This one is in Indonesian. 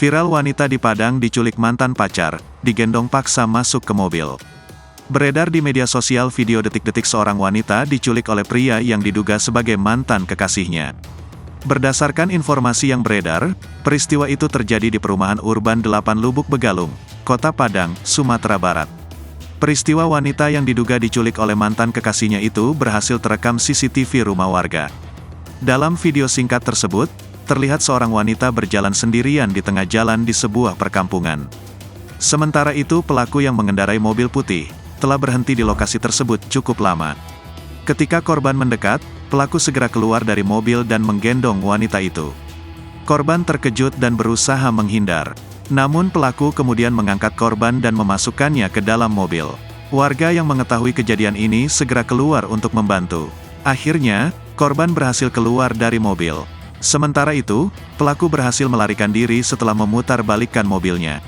Viral wanita di Padang diculik mantan pacar, digendong paksa masuk ke mobil. Beredar di media sosial video detik-detik seorang wanita diculik oleh pria yang diduga sebagai mantan kekasihnya. Berdasarkan informasi yang beredar, peristiwa itu terjadi di perumahan urban 8 Lubuk Begalung, Kota Padang, Sumatera Barat. Peristiwa wanita yang diduga diculik oleh mantan kekasihnya itu berhasil terekam CCTV rumah warga. Dalam video singkat tersebut, terlihat seorang wanita berjalan sendirian di tengah jalan di sebuah perkampungan. Sementara itu pelaku yang mengendarai mobil putih, telah berhenti di lokasi tersebut cukup lama. Ketika korban mendekat, pelaku segera keluar dari mobil dan menggendong wanita itu. Korban terkejut dan berusaha menghindar. Namun pelaku kemudian mengangkat korban dan memasukkannya ke dalam mobil. Warga yang mengetahui kejadian ini segera keluar untuk membantu. Akhirnya, korban berhasil keluar dari mobil. Sementara itu, pelaku berhasil melarikan diri setelah memutar balikkan mobilnya.